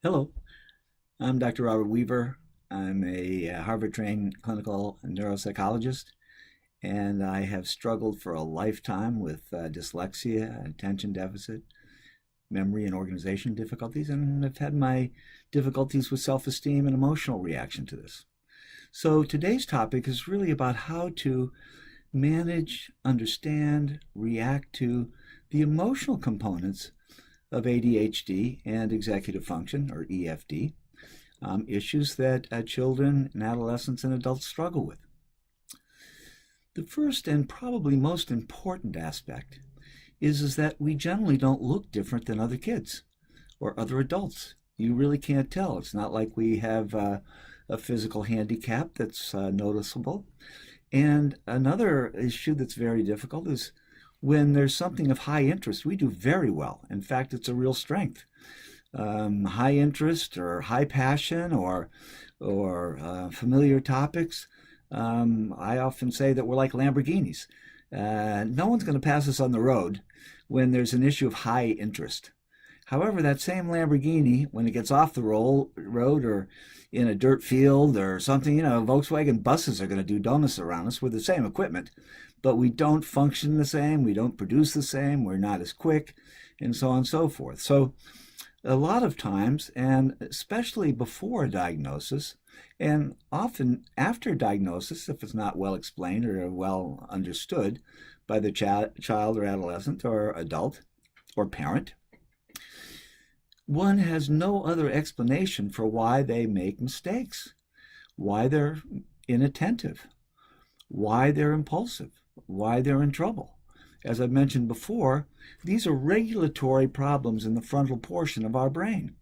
Hello, I'm Dr. Robert Weaver. I'm a Harvard-trained clinical neuropsychologist, and I have struggled for a lifetime with dyslexia, attention deficit, memory, and organization difficulties, and I've had my difficulties with self-esteem and emotional reaction to this. So today's topic is really about how to manage, understand, react to the emotional components of ADHD and executive function, or EFD, issues that children and adolescents and adults struggle with. The first and probably most important aspect is that we generally don't look different than other kids or other adults. You really can't tell. It's not like we have a physical handicap that's noticeable. And another issue that's very difficult is when there's something of high interest, we do very well. In fact, it's a real strength. High interest or high passion or familiar topics. I often say that we're like Lamborghinis. No one's going to pass us on the road when there's an issue of high interest. However, that same Lamborghini, when it gets off the road or in a dirt field or something, Volkswagen buses are going to do donuts around us with the same equipment, but we don't function the same, we don't produce the same, we're not as quick, and so on and so forth. So a lot of times, and especially before a diagnosis, and often after diagnosis, if it's not well explained or well understood by the child or adolescent or adult or parent, one has no other explanation for why they make mistakes, why they're inattentive, why they're impulsive, why they're in trouble. As I mentioned before, these are regulatory problems in the frontal portion of our brain.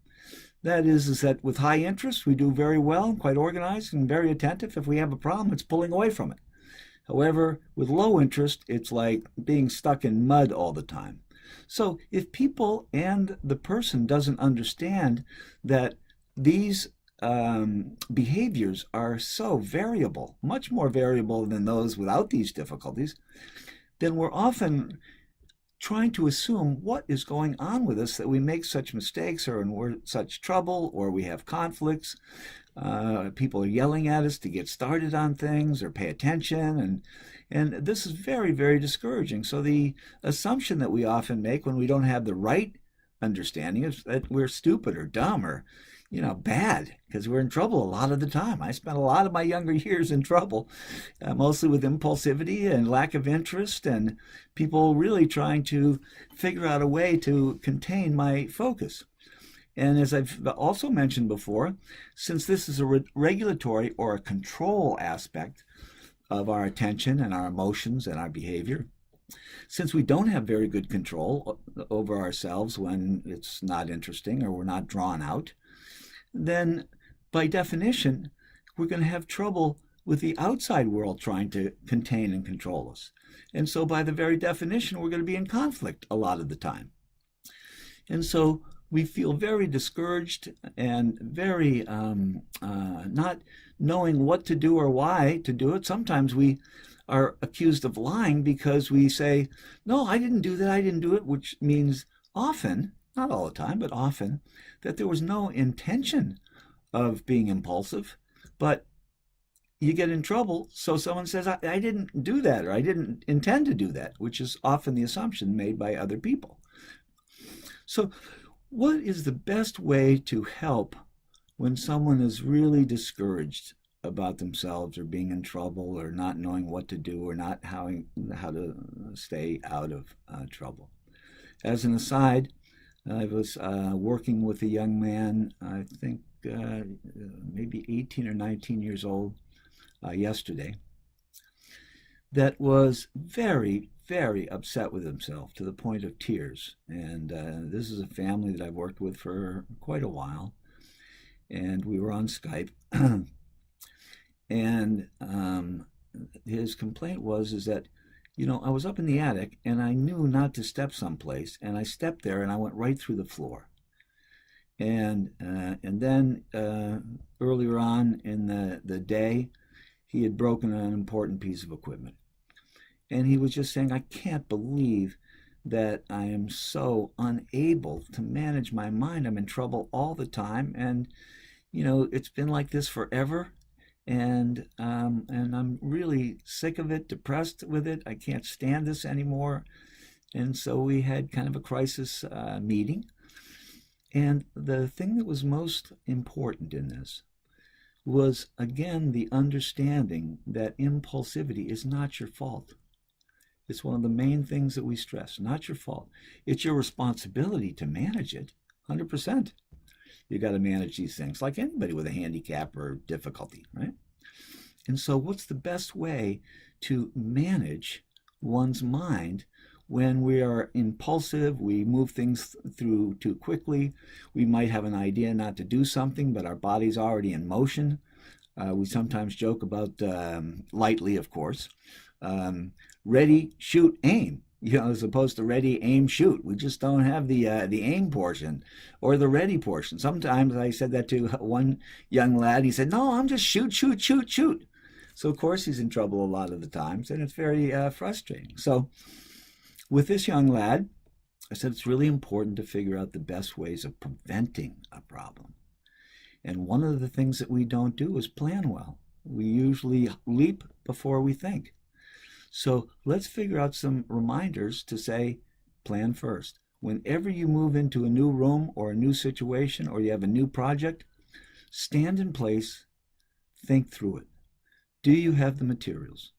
That is that with high interest, we do very well, quite organized and very attentive. If we have a problem, it's pulling away from it. However, with low interest, it's like being stuck in mud all the time. So if people and the person doesn't understand that these behaviors are so variable, much more variable than those without these difficulties, then we're often trying to assume what is going on with us that we make such mistakes or we're in such trouble or we have conflicts. People are yelling at us to get started on things or pay attention, and this is very, very discouraging. So the assumption that we often make when we don't have the right understanding is that we're stupid or dumb or bad because we're in trouble a lot of the time. I spent a lot of my younger years in trouble, mostly with impulsivity and lack of interest, and people really trying to figure out a way to contain my focus. And as I've also mentioned before, since this is a regulatory or a control aspect of our attention and our emotions and our behavior, since we don't have very good control over ourselves when it's not interesting or we're not drawn out, then by definition, we're going to have trouble with the outside world trying to contain and control us. And so, by the very definition, we're going to be in conflict a lot of the time. And so, we feel very discouraged and very not knowing what to do or why to do it. Sometimes we are accused of lying because we say, no, I didn't do that, I didn't do it, which means often, not all the time, but often, that there was no intention of being impulsive, but you get in trouble, so someone says, I didn't do that, or I didn't intend to do that, which is often the assumption made by other people. So, what is the best way to help when someone is really discouraged about themselves or being in trouble or not knowing what to do or not how to stay out of trouble? As an aside, I was working with a young man, I think maybe 18 or 19 years old yesterday, that was very, very upset with himself to the point of tears. And this is a family that I've worked with for quite a while. And we were on Skype. And his complaint is that I was up in the attic and I knew not to step someplace, and I stepped there and I went right through the floor. And then earlier on in the day, he had broken an important piece of equipment, and he was just saying, "I can't believe that I am so unable to manage my mind. I'm in trouble all the time, and it's been like this forever, and I'm really sick of it, depressed with it. I can't stand this anymore. And so we had kind of a crisis meeting. And the thing that was most important in this was, again, the understanding that impulsivity is not your fault. It's one of the main things that we stress. Not your fault. It's your responsibility to manage it, 100%. You got to manage these things like anybody with a handicap or difficulty, right? And so what's the best way to manage one's mind when we are impulsive, we move things through too quickly, we might have an idea not to do something, but our body's already in motion. We sometimes joke about, lightly, of course, ready, shoot, aim. As opposed to ready, aim, shoot. We just don't have the aim portion or the ready portion. Sometimes I said that to one young lad. He said, "No, I'm just shoot, shoot, shoot, shoot." So of course he's in trouble a lot of the times, and it's very frustrating. So with this young lad, I said it's really important to figure out the best ways of preventing a problem. And one of the things that we don't do is plan well. We usually leap before we think. So let's figure out some reminders to say, plan first. Whenever you move into a new room or a new situation or you have a new project, stand in place, think through it. Do you have the materials?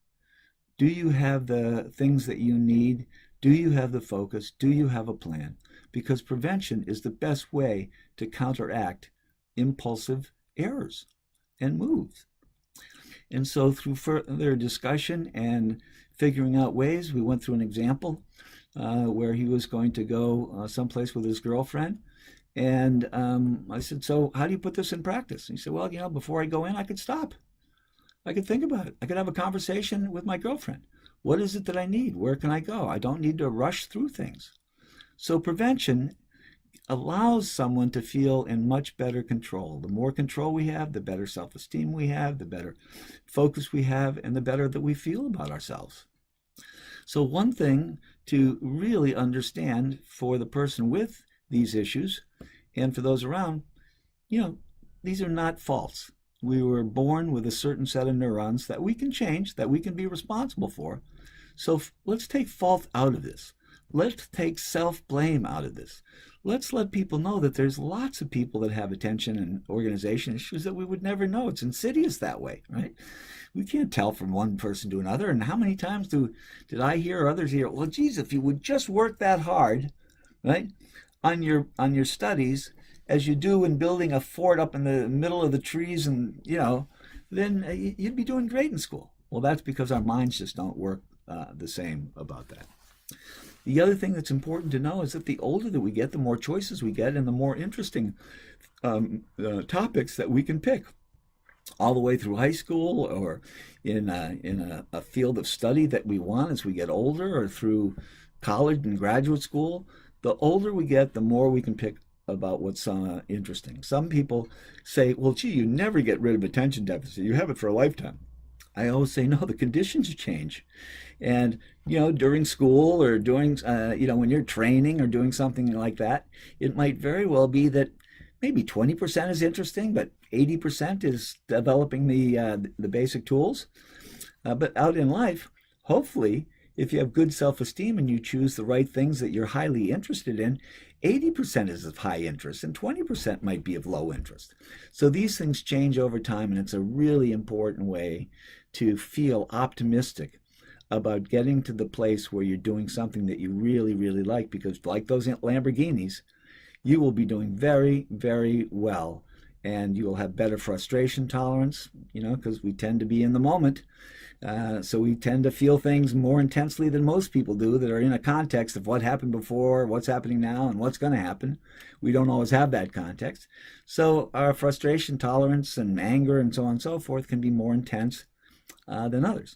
Do you have the things that you need? Do you have the focus? Do you have a plan? Because prevention is the best way to counteract impulsive errors and moves. And so through further discussion and figuring out ways, we went through an example where he was going to go someplace with his girlfriend. And I said, "So how do you put this in practice?" And he said, "Well, before I go in, I could stop. I could think about it. I could have a conversation with my girlfriend. What is it that I need? Where can I go? I don't need to rush through things." So prevention allows someone to feel in much better control. The more control we have, the better self-esteem we have, the better focus we have, and the better that we feel about ourselves. So one thing to really understand for the person with these issues and for those around, these are not faults. We were born with a certain set of neurons that we can change, that we can be responsible for. So let's take fault out of this. Let's take self-blame out of this. Let's let people know that there's lots of people that have attention and organization issues that we would never know. It's insidious that way, right? We can't tell from one person to another. And how many times did I hear or others hear, "Well, geez, if you would just work that hard, right, on your studies, as you do in building a fort up in the middle of the trees, and then you'd be doing great in school." Well, that's because our minds just don't work the same about that. The other thing that's important to know is that the older that we get, the more choices we get, and the more interesting topics that we can pick, all the way through high school or in a field of study that we want as we get older, or through college and graduate school. The older we get, the more we can pick about what's interesting. Some people say, "Well, gee, you never get rid of attention deficit. You have it for a lifetime." I always say, no, the conditions change. And, during school or doing, when you're training or doing something like that, it might very well be that maybe 20% is interesting, but 80% is developing the basic tools. But out in life, hopefully, if you have good self-esteem and you choose the right things that you're highly interested in, 80% is of high interest and 20% might be of low interest. So these things change over time, and it's a really important way to feel optimistic about getting to the place where you're doing something that you really, really like, because like those Lamborghinis, you will be doing very, very well, and you will have better frustration tolerance, because we tend to be in the moment. So we tend to feel things more intensely than most people do that are in a context of what happened before, what's happening now, and what's going to happen. We don't always have that context. So our frustration tolerance and anger and so on and so forth can be more intense than others.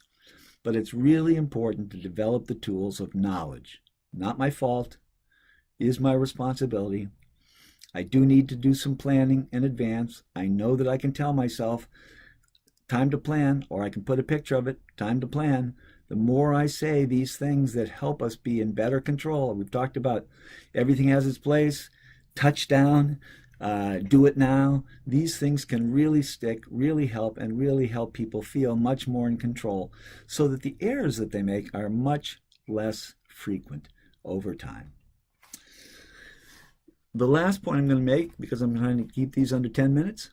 But it's really important to develop the tools of knowledge. Not my fault, is my responsibility. I do need to do some planning in advance. I know that I can tell myself, time to plan, or I can put a picture of it, time to plan. The more I say these things that help us be in better control, we've talked about everything has its place, touchdown, do it now. These things can really stick, really help, and really help people feel much more in control so that the errors that they make are much less frequent over time. The last point I'm going to make, because I'm trying to keep these under 10 minutes,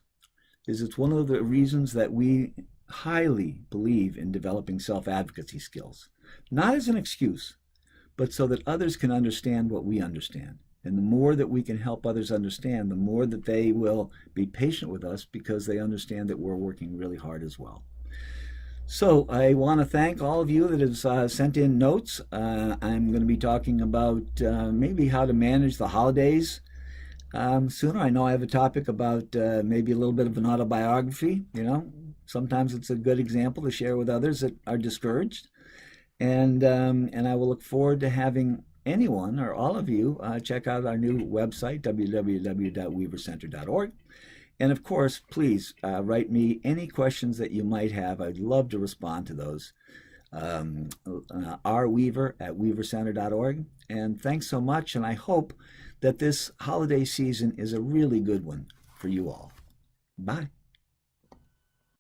is it's one of the reasons that we highly believe in developing self-advocacy skills. Not as an excuse, but so that others can understand what we understand. And the more that we can help others understand, the more that they will be patient with us because they understand that we're working really hard as well. So I want to thank all of you that have sent in notes. I'm going to be talking about maybe how to manage the holidays sooner. I know I have a topic about maybe a little bit of an autobiography. Sometimes it's a good example to share with others that are discouraged. And I will look forward to having anyone or all of you check out our new website, www.weavercenter.org. And of course, please write me any questions that you might have. I'd love to respond to those. rweaver@weavercenter.org. And thanks so much. And I hope that this holiday season is a really good one for you all. Bye.